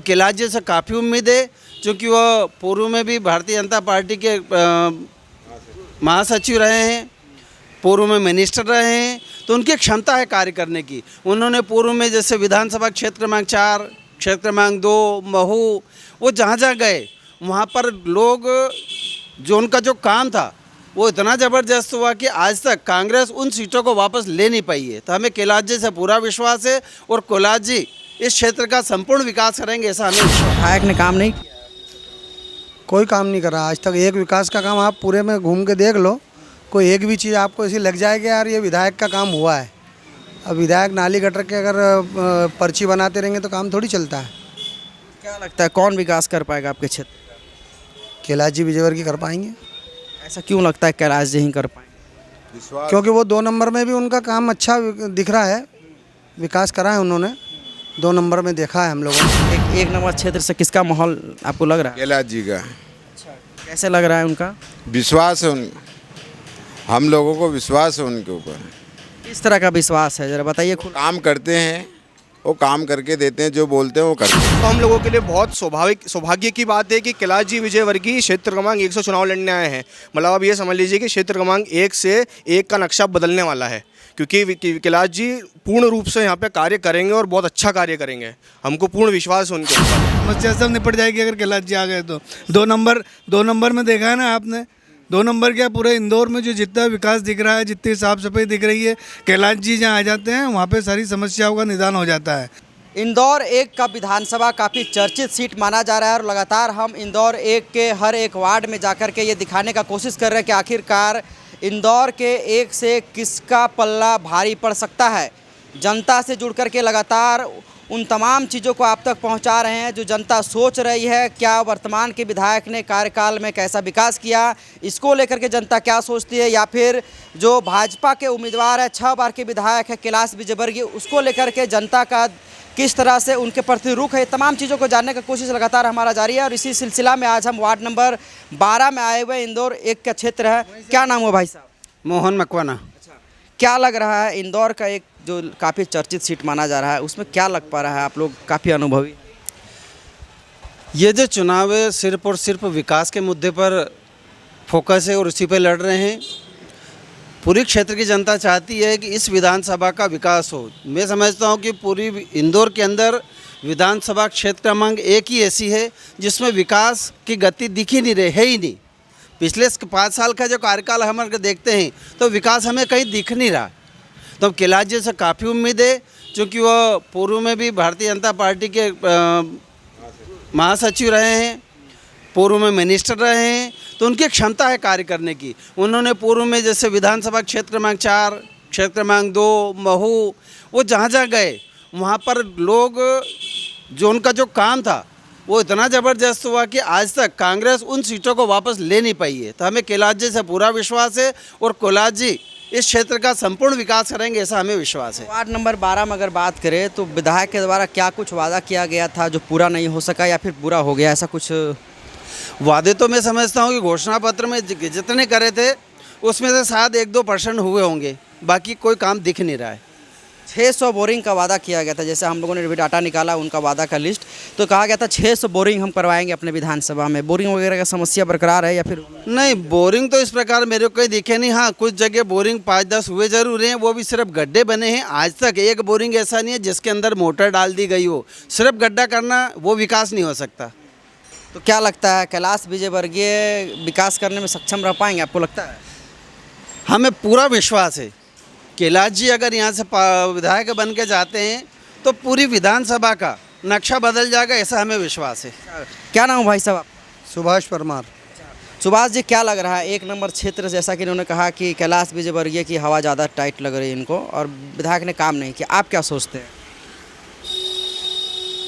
कैलाश जी से काफ़ी उम्मीद है, क्योंकि वह पूर्व में भी भारतीय जनता पार्टी के महासचिव रहे हैं, पूर्व में मिनिस्टर रहे हैं, तो उनकी क्षमता है कार्य करने की। उन्होंने पूर्व में जैसे विधानसभा क्षेत्र क्रमांक 4, क्षेत्र क्रमांक 2, महू, वो जहाँ जहाँ गए वहाँ पर लोग जो उनका जो काम था वो इतना ज़बरदस्त हुआ कि आज तक कांग्रेस उन सीटों को वापस ले नहीं पाई है। तो हमें कैलाश जी से पूरा विश्वास है और कैलाश जी इस क्षेत्र का संपूर्ण विकास करेंगे, ऐसा हमें विश्वास है। विधायक ने काम नहीं किया। कोई काम नहीं करा आज तक। एक विकास का काम आप पूरे में घूम के देख लो, कोई एक भी चीज़ आपको ऐसी लग जाएगी यार ये विधायक का काम हुआ है। अब विधायक नाली गटर के अगर पर्ची बनाते रहेंगे तो काम थोड़ी चलता है। क्या लगता है कौन विकास कर पाएगा आपके क्षेत्र का? कैलाश जी विजयवर्गीय कर पाएंगे, ऐसा क्यों लगता है कैलाश जी ही कर पाएंगे? क्योंकि वो 2 नंबर में भी उनका काम अच्छा दिख रहा है, विकास करा है उन्होंने, 2 नंबर में देखा है हम लोगों ने। एक नंबर क्षेत्र से किसका माहौल आपको लग रहा है? कैलाश जी का कैसे लग रहा है उनका? विश्वास है हम लोगों को विश्वास है उनके ऊपर। किस तरह का विश्वास है जरा बताइए खुद। काम करते हैं, वो काम करके देते हैं, जो बोलते हैं वो करते हैं। तो हम लोगों के लिए बहुत सौभाग्य की बात है कि कैलाश जी विजयवर्गीय क्षेत्र क्रमांक 1 से चुनाव लड़ने आए हैं। मतलब आप ये समझ लीजिए कि क्षेत्र क्रमांक 1 से 1 का नक्शा बदलने वाला है, क्योंकि कैलाश जी पूर्ण रूप से यहाँ पे कार्य करेंगे और बहुत अच्छा कार्य करेंगे। हमको पूर्ण विश्वास है उनके ऊपर। समस्या सब निपट जाएगी अगर कैलाश जी आ गए तो। 2 नंबर में देखा है ना आपने, 2 नंबर क्या पूरे इंदौर में जो जितना विकास दिख रहा है, जितनी साफ सफाई दिख रही है, कैलाश जी जहाँ आ जाते हैं वहाँ पे सारी समस्याओं का निदान हो जाता है। इंदौर 1 का विधानसभा काफ़ी चर्चित सीट माना जा रहा है और लगातार हम इंदौर 1 के हर एक वार्ड में जाकर के ये दिखाने का कोशिश कर रहे हैं कि आखिरकार इंदौर के 1 से किसका पल्ला भारी पड़ सकता है। जनता से जुड़ कर के लगातार उन तमाम चीज़ों को आप तक पहुंचा रहे हैं जो जनता सोच रही है। क्या वर्तमान के विधायक ने कार्यकाल में कैसा विकास किया, इसको लेकर के जनता क्या सोचती है, या फिर जो भाजपा के उम्मीदवार है 6 बार के विधायक है कैलाश विजयवर्गीय, उसको लेकर के जनता का किस तरह से उनके प्रति रुख है, तमाम चीज़ों को जानने का कोशिश लगातार हमारा जारी है। और इसी सिलसिला में आज हम वार्ड नंबर 12 में आए हुए, इंदौर 1 का क्षेत्र है। क्या नाम है भाई साहब? मोहन मकवाना। क्या लग रहा है इंदौर का एक जो काफ़ी चर्चित सीट माना जा रहा है, उसमें क्या लग पा रहा है? आप लोग काफ़ी अनुभवी। ये जो चुनाव है सिर्फ और सिर्फ विकास के मुद्दे पर फोकस है और उसी पर लड़ रहे हैं। पूरी क्षेत्र की जनता चाहती है कि इस विधानसभा का विकास हो। मैं समझता हूँ कि पूरी इंदौर के अंदर विधानसभा क्षेत्र क्रमांक 1 ही ऐसी है जिसमें विकास की गति दिख ही नहीं रही है ही नहीं। पिछले 5 साल का जो कार्यकाल हम अगर देखते हैं तो विकास हमें कहीं दिख नहीं रहा। तो कैलाश जी से काफ़ी उम्मीद है, क्योंकि वह पूर्व में भी भारतीय जनता पार्टी के महासचिव रहे हैं, पूर्व में मिनिस्टर रहे हैं, तो उनकी क्षमता है कार्य करने की। उन्होंने पूर्व में जैसे विधानसभा क्षेत्र क्रमांक 4, क्षेत्र क्रमांक 2, महू, वो जहाँ जहाँ गए वहाँ पर लोग जो उनका जो काम था वो इतना ज़बरदस्त हुआ कि आज तक कांग्रेस उन सीटों को वापस ले नहीं पाई है। तो हमें कैलाश जी से पूरा विश्वास है और कैलाश जी इस क्षेत्र का संपूर्ण विकास करेंगे, ऐसा हमें विश्वास है। वार्ड नंबर 12 में अगर बात करें तो विधायक के द्वारा क्या कुछ वादा किया गया था जो पूरा नहीं हो सका या फिर पूरा हो गया, ऐसा कुछ? वादे तो मैं समझता हूँ कि घोषणा पत्र में जितने करे थे उसमें से शायद 1-2% हुए होंगे, बाकी कोई काम दिख नहीं रहा है। 600 बोरिंग का वादा किया गया था, जैसे हम लोगों ने भी डाटा निकाला उनका वादा का लिस्ट, तो कहा गया था 600 बोरिंग हम करवाएंगे अपने विधानसभा में। बोरिंग वगैरह का समस्या बरकरार है या फिर नहीं? बोरिंग तो इस प्रकार मेरे को कहीं दिखे नहीं। हाँ, कुछ जगह बोरिंग 5-10 हुए जरूर हैं, वो भी सिर्फ गड्ढे बने हैं। आज तक एक बोरिंग ऐसा नहीं है जिसके अंदर मोटर डाल दी गई हो। सिर्फ गड्ढा करना वो विकास नहीं हो सकता। तो क्या लगता है कैलाश विजयवर्गीय विकास करने में सक्षम रह पाएंगे, आपको लगता है? हमें पूरा विश्वास है कैलाश जी अगर यहाँ से विधायक बन के जाते हैं तो पूरी विधानसभा का नक्शा बदल जाएगा, ऐसा हमें विश्वास है। क्या नाम है भाई साहब? सुभाष परमार। सुभाष जी, क्या लग रहा है 1 नंबर क्षेत्र, जैसा कि इन्होंने कहा कि कैलाश विजयवर्गीय की हवा ज़्यादा टाइट लग रही है इनको और विधायक ने काम नहीं किया, आप क्या सोचते हैं?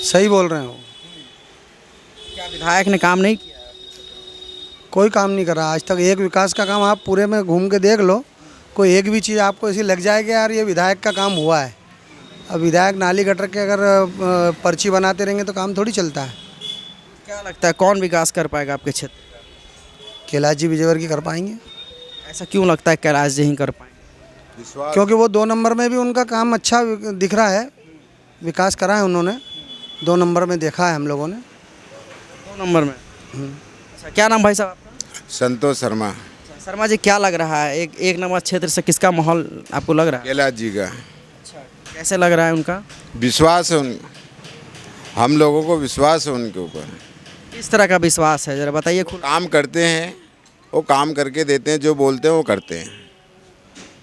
सही बोल रहे हो। क्या विधायक ने काम नहीं किया? कोई काम नहीं करा आज तक। एक विकास का काम आप पूरे में घूम के देख लो, कोई एक भी चीज़ आपको ऐसी लग जाएगी यार ये विधायक का काम हुआ है। अब विधायक नाली गटर के अगर पर्ची बनाते रहेंगे तो काम थोड़ी चलता है। क्या लगता है कौन विकास कर पाएगा आपके क्षेत्र का? कैलाश जी विजयवर्गीय कर पाएंगे। ऐसा क्यों लगता है कैलाश जी ही कर पाएंगे? क्योंकि वो 2 नंबर में भी उनका काम अच्छा दिख रहा है, विकास करा है उन्होंने, 2 नंबर में देखा है हम लोगों ने। 2 नंबर में। अच्छा, क्या नाम भाई साहब आपका? संतोष शर्मा। शर्मा जी, क्या लग रहा है एक नंबर क्षेत्र से किसका माहौल आपको लग रहा है? कैलाश जी का अच्छा, कैसे लग रहा है उनका? विश्वास है उन हम लोगों को विश्वास है उनके ऊपर। किस तरह का विश्वास है, जरा बताइए खुद। काम करते हैं, वो काम करके देते हैं, जो बोलते हैं वो करते हैं,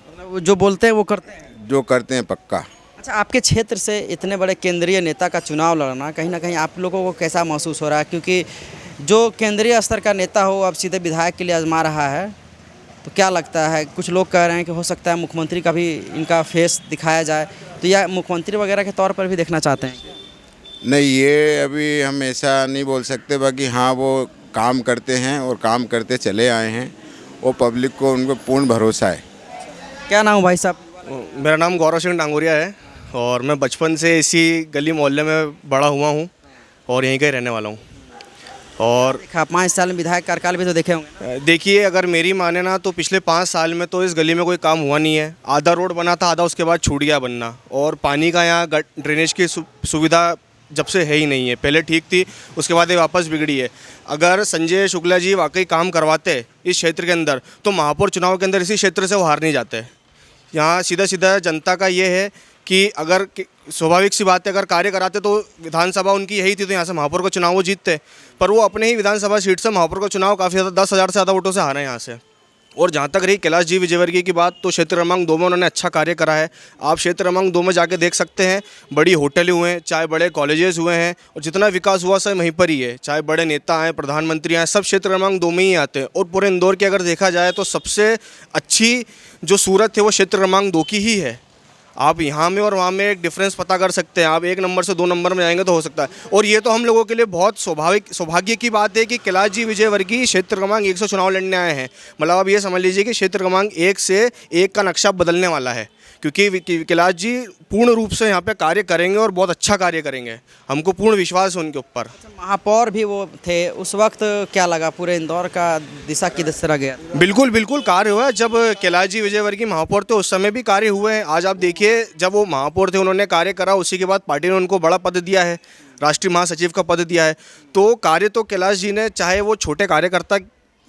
मतलब वो जो बोलते हैं वो करते हैं। जो करते हैं पक्का। अच्छा, आपके क्षेत्र से इतने बड़े केंद्रीय नेता का चुनाव लड़ना कहीं ना कहीं आप लोगों को कैसा महसूस हो रहा है? क्योंकि जो केंद्रीय स्तर का नेता हो अब सीधे विधायक के लिए आजमा रहा है, तो क्या लगता है? कुछ लोग कह रहे हैं कि हो सकता है मुख्यमंत्री का भी इनका फेस दिखाया जाए, तो या मुख्यमंत्री वगैरह के तौर पर भी देखना चाहते हैं? नहीं, ये अभी हम ऐसा नहीं बोल सकते, बाकी हाँ वो काम करते हैं और काम करते चले आए हैं, वो पब्लिक को उन पर पूर्ण भरोसा है। क्या नाम है भाई साहब? मेरा नाम गौरव सिंह डांगोरिया है और मैं बचपन से इसी गली मोहल्ले में बड़ा हुआ हूँ और यहीं का ही रहने वाला हूँ। और देखा 5 साल में विधायक कार्यकाल भी तो देखे होंगे। देखिए, अगर मेरी माने ना तो पिछले 5 साल में तो इस गली में कोई काम हुआ नहीं है। आधा रोड बना था, आधा उसके बाद छूट गया बनना, और पानी का यहाँ ड्रेनेज की सुविधा जब से है ही नहीं है। पहले ठीक थी, उसके बाद ये वापस बिगड़ी है। अगर संजय शुक्ला जी वाकई काम करवाते इस क्षेत्र के अंदर तो महापौर चुनाव के अंदर इसी क्षेत्र से वो हार नहीं जाते। यहाँ सीधा सीधा जनता का ये है कि अगर स्वाभाविक सी बात है, अगर कार्य कराते तो विधानसभा उनकी यही थी, तो यहाँ से महापौर का चुनाव वो जीतते, पर वो अपने ही विधानसभा सीट से महापौर का चुनाव काफ़ी ज़्यादा 10,000 से ज़्यादा वोटों से हारे यहाँ से। और जहाँ तक रही कैलाश जी विजयवर्गीय की बात, तो क्षेत्र क्रमांक 2 में उन्होंने अच्छा कार्य करा है। आप क्षेत्र क्रमांक 2 में जाके देख सकते हैं, बड़ी होटलें हुए हैं, चाहे बड़े कॉलेजेस हुए हैं, और जितना विकास हुआ सब वहीं पर ही है। चाहे बड़े नेता आए, प्रधानमंत्री आए, सब क्षेत्र क्रमांक 2 में ही आते हैं। और पूरे इंदौर की अगर देखा जाए तो सबसे अच्छी जो सूरत है वो क्षेत्र क्रमांक 2 की ही है। आप यहाँ में और वहाँ में एक डिफरेंस पता कर सकते हैं। आप 1 नंबर से 2 नंबर में जाएंगे तो हो सकता है। और ये तो हम लोगों के लिए बहुत सौभाग्य की बात है कि कैलाश जी विजयवर्गीय क्षेत्र क्रमांक 1 से चुनाव लड़ने आए हैं। मतलब आप ये समझ लीजिए कि क्षेत्र क्रमांक 1 से 1 का नक्शा बदलने वाला है, क्योंकि कैलाश जी पूर्ण रूप से यहाँ पे कार्य करेंगे और बहुत अच्छा कार्य करेंगे। हमको पूर्ण विश्वास है उनके ऊपर। महापौर भी वो थे उस वक्त, क्या लगा पूरे इंदौर का दिशा किस तरह गया? बिल्कुल बिल्कुल कार्य हुआ। जब कैलाश जी विजयवर्गीय महापौर थे उस समय भी कार्य हुए हैं। आज आप देखिए, जब वो महापौर थे उन्होंने कार्य करा, उसी के बाद पार्टी ने उनको बड़ा पद दिया है, राष्ट्रीय महासचिव का पद दिया है। तो कार्य तो कैलाश जी ने, चाहे वो छोटे कार्यकर्ता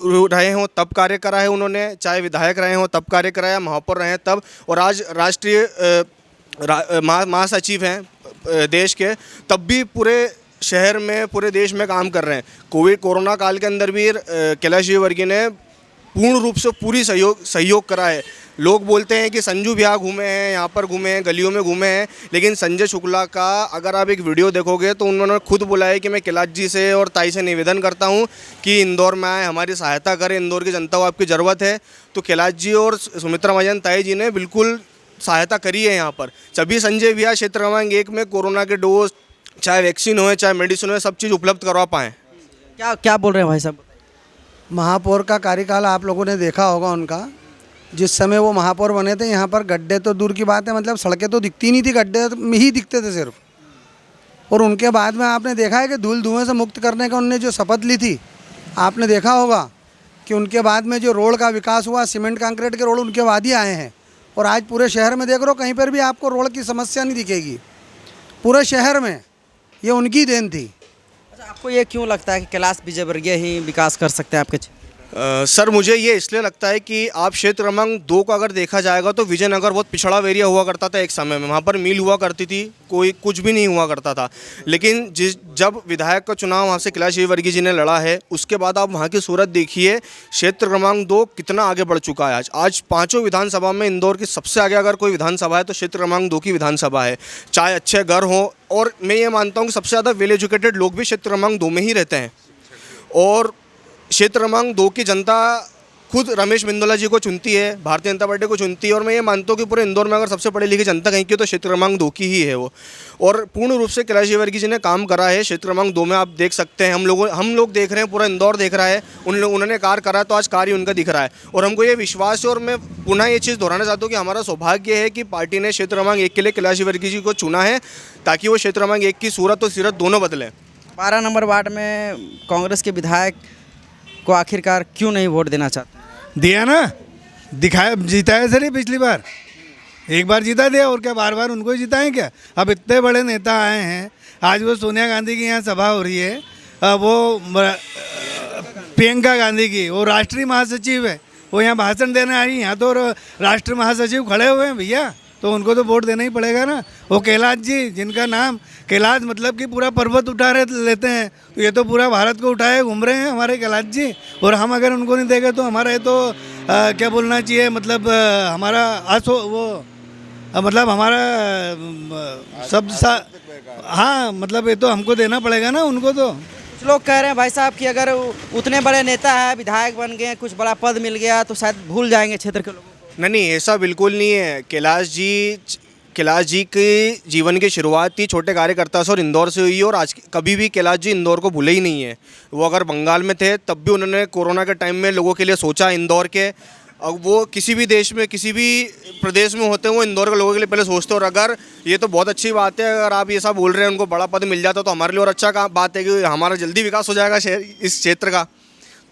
रहे हों तब कार्य करा है उन्होंने, चाहे विधायक रहे हों तब कार्य कराया, महापौर रहे हैं तब, और आज राष्ट्रीय महासचिव हैं देश के, तब भी पूरे शहर में, पूरे देश में काम कर रहे हैं। कोरोना काल के अंदर भी कैलाश जी वर्गीय ने पूर्ण रूप से पूरी सहयोग करा है। लोग बोलते हैं कि संजू भी यहाँ घूमे हैं, यहाँ पर घूमे हैं, गलियों में घूमे हैं, लेकिन संजय शुक्ला का अगर आप एक वीडियो देखोगे तो उन्होंने खुद बोला है कि मैं कैलाश जी से और ताई से निवेदन करता हूँ कि इंदौर में आए, हमारी सहायता करें, इंदौर की जनता को आपकी ज़रूरत है। तो कैलाश जी और सुमित्रा महाजन ताई जी ने बिल्कुल सहायता करी है यहाँ पर। तभी संजय भी क्षेत्र क्रमांक 1 में कोरोना के डोज, चाहे वैक्सीन हो, चाहे मेडिसिन हो, सब चीज़ उपलब्ध करवा पाएँ। क्या बोल रहे हैं भाई साहब? महापौर का कार्यकाल आप लोगों ने देखा होगा उनका। जिस समय वो महापौर बने थे यहाँ पर गड्ढे तो दूर की बात है, मतलब सड़कें तो दिखती नहीं थी, गड्ढे में ही दिखते थे सिर्फ। और उनके बाद में आपने देखा है कि धूल धुएं से मुक्त करने का उनने जो शपथ ली थी, आपने देखा होगा कि उनके बाद में जो रोड का विकास हुआ, सीमेंट कंक्रीट के रोड उनके बाद ही आए हैं। और आज पूरे शहर में देख रहे हो, कहीं पर भी आपको रोड की समस्या नहीं दिखेगी पूरे शहर में, ये उनकी देन थी। अच्छा, आपको ये क्यों लगता है कि कैलाश विजयवर्गीय ही विकास कर सकते हैं आपके? सर, मुझे ये इसलिए लगता है कि आप क्षेत्र क्रमांक 2 को अगर देखा जाएगा तो विजयनगर बहुत पिछड़ा एरिया हुआ करता था एक समय में। वहाँ पर मिल हुआ करती थी, कोई कुछ भी नहीं हुआ करता था। लेकिन जब विधायक का चुनाव वहाँ से कैलाश विजयवर्गीय जी ने लड़ा है, उसके बाद आप वहाँ की सूरत देखिए, क्षेत्र क्रमांक 2 कितना आगे बढ़ चुका है। आज 5 विधानसभा में इंदौर की सबसे आगे अगर कोई विधानसभा है तो क्षेत्र क्रमांक 2 की विधानसभा है। चाहे अच्छे घर हों, और मैं ये मानता हूँ कि सबसे ज़्यादा वेल एजुकेटेड लोग भी क्षेत्र क्रमांक 2 में ही रहते हैं। और क्षेत्र क्रमांक 2 की जनता खुद रमेश बिंदोला जी को चुनती है, भारतीय जनता पार्टी को चुनती है। और मैं ये मानता हूँ कि पूरे इंदौर में अगर सबसे पढ़ी लिखी जनता कहीं की तो क्षेत्र क्रमांक 2 की ही है वो। और पूर्ण रूप से कैलाश विजयवर्गीय जी ने काम करा है। क्षेत्र क्रमांक 2 में आप देख सकते हैं, हम लोग देख रहे हैं, पूरा इंदौर देख रहा है, उन्होंने कार्य करा, तो आज कार्य उनका दिख रहा है। और हमको ये विश्वास है, और मैं पुनः ये चीज़ दोहराना चाहता हूँ कि हमारा सौभाग्य है कि पार्टी ने क्षेत्र क्रमांक 1 के लिए कैलाश विजयवर्गीय जी को चुना है, ताकि वो क्षेत्र क्रमांक 1 की सूरत और सीरत दोनों बदलें। 12 नंबर वार्ड में कांग्रेस के विधायक को आखिरकार क्यों नहीं वोट देना चाहते? दिया ना, दिखाया, जिताया सर, पिछली बार एक बार जीता दिया, और क्या बार बार उनको ही जिताएं क्या? अब इतने बड़े नेता आए हैं, आज वो सोनिया गांधी की यहाँ सभा हो रही है, वो प्रियंका गांधी की, वो राष्ट्रीय महासचिव है, वो यहाँ भाषण देने आई। यहाँ तो राष्ट्रीय महासचिव खड़े हुए हैं भैया, तो उनको तो वोट देना ही पड़ेगा ना। वो कैलाश जी, जिनका नाम कैलाश मतलब कि पूरा पर्वत उठा रहे लेते हैं, तो ये तो पूरा भारत को उठाए घूम रहे हैं हमारे कैलाश जी। और हम अगर उनको नहीं देंगे तो हमारा ये तो क्या बोलना चाहिए, मतलब हमारा मतलब हमारा हाँ, मतलब ये तो हमको देना पड़ेगा ना उनको। तो कुछ लोग कह रहे हैं भाई साहब कि अगर उतने बड़े नेता है, विधायक बन गए, कुछ बड़ा पद मिल गया तो शायद भूल जाएंगे क्षेत्र के लोगों को। नहीं, ऐसा बिल्कुल नहीं है। कैलाश जी के जीवन की शुरुआत थी छोटे कार्यकर्ता से और इंदौर से हुई है, और आज कभी भी कैलाश जी इंदौर को भूले ही नहीं है। वो अगर बंगाल में थे तब भी उन्होंने कोरोना के टाइम में लोगों के लिए सोचा इंदौर के। अब वो किसी भी देश में, किसी भी प्रदेश में होते हैं, वो इंदौर के लोगों के लिए पहले सोचते हैं। और अगर ये तो बहुत अच्छी बात है, अगर आप ये सब बोल रहे हैं उनको बड़ा पद मिल जाता तो हमारे लिए और अच्छा बात है कि हमारा जल्दी विकास हो जाएगा इस क्षेत्र का।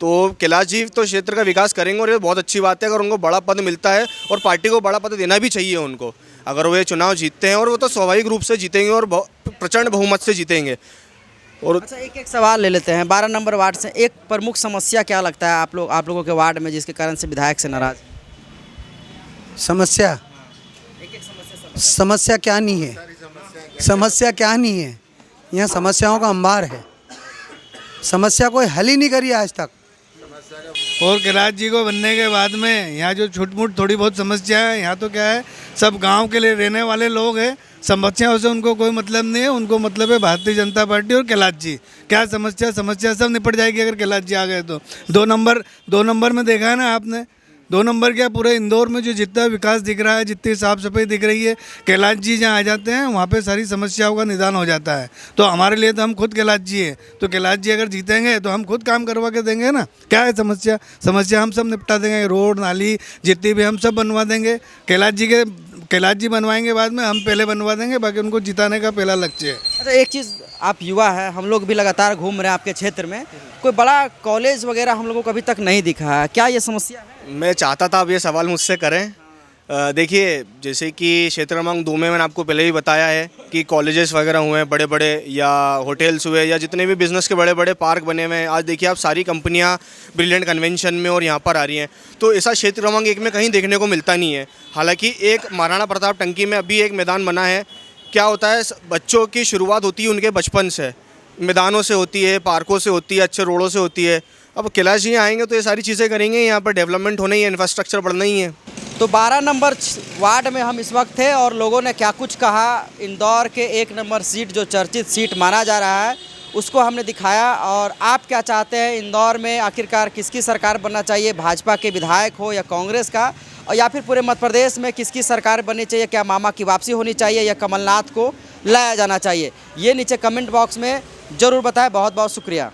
तो कैलाश जी तो क्षेत्र का विकास करेंगे और ये बहुत अच्छी बात है अगर उनको बड़ा पद मिलता है, और पार्टी को बड़ा पद देना भी चाहिए उनको। अगर वो ये चुनाव जीतते हैं, और वो तो स्वाभाविक रूप से जीतेंगे और प्रचंड बहुमत से जीतेंगे। और अच्छा, एक एक सवाल ले लेते हैं। 12 नंबर वार्ड से एक प्रमुख समस्या क्या लगता है आप लोगों के वार्ड में, जिसके कारण से विधायक से नाराज? समस्या समस्या क्या नहीं है, समस्या क्या नहीं है, यहाँ समस्याओं का अंबार है। समस्या कोई हल ही नहीं करी आज तक। और कैलाश जी को बनने के बाद में यहाँ जो छुटमुट थोड़ी बहुत समस्या है, यहाँ तो क्या है, सब गांव के लिए रहने वाले लोग हैं, समस्याओं से उनको कोई मतलब नहीं है। उनको मतलब है भारतीय जनता पार्टी और कैलाश जी। क्या समस्या सब निपट जाएगी अगर कैलाश जी आ गए तो। 2 नंबर में देखा है ना आपने, 2 नंबर क्या, पूरे इंदौर में जो जितना विकास दिख रहा है, जितनी साफ सफाई दिख रही है, कैलाश जी जहाँ आ जाते हैं वहाँ पे सारी समस्याओं का निदान हो जाता है। तो हमारे लिए तो हम खुद कैलाश जी हैं, तो कैलाश जी अगर जीतेंगे तो हम खुद काम करवा के देंगे ना। क्या है समस्या हम सब निपटा देंगे, रोड नाली जितनी भी हम सब बनवा देंगे। कैलाश जी बनवाएंगे, बाद में हम पहले बनवा देंगे, बाकी उनको जिताने का पहला लक्ष्य है। अच्छा, एक चीज़, आप युवा है, हम लोग भी लगातार घूम रहे हैं आपके क्षेत्र में, कोई बड़ा कॉलेज वगैरह हम लोगों को अभी तक नहीं दिखा है, क्या ये समस्या है? मैं चाहता था आप ये सवाल मुझसे करें। देखिए, जैसे कि क्षेत्र क्रमांक 2 में मैंने आपको पहले ही बताया है कि कॉलेजेस वगैरह हुए हैं बड़े बड़े, या होटल्स हुए, या जितने भी बिज़नेस के बड़े बड़े पार्क बने हुए हैं। आज देखिए आप, सारी कंपनियां ब्रिलियंट कन्वेंशन में और यहाँ पर आ रही हैं। तो ऐसा क्षेत्र क्रमांक 1 में कहीं देखने को मिलता नहीं है। हालांकि एक महाराणा प्रताप टंकी में अभी एक मैदान बना है। क्या होता है, बच्चों की शुरुआत होती है उनके बचपन से, मैदानों से होती है, पार्कों से होती है, अच्छे रोडों से होती है। अब कैलाश जी आएंगे तो ये सारी चीज़ें करेंगे, यहाँ पर डेवलपमेंट होना ही है, इंफ्रास्ट्रक्चर बढ़ना ही है। तो 12 नंबर वार्ड में हम इस वक्त थे और लोगों ने क्या कुछ कहा, इंदौर के 1 नंबर सीट जो चर्चित सीट माना जा रहा है उसको हमने दिखाया। और आप क्या चाहते हैं, इंदौर में आखिरकार किसकी सरकार बनना चाहिए, भाजपा के विधायक हो या कांग्रेस का, और या फिर पूरे मध्य प्रदेश में किसकी सरकार बननी चाहिए, क्या मामा की वापसी होनी चाहिए या कमलनाथ को लाया जाना चाहिए, ये नीचे कमेंट बॉक्स में ज़रूर बताएं। बहुत बहुत शुक्रिया।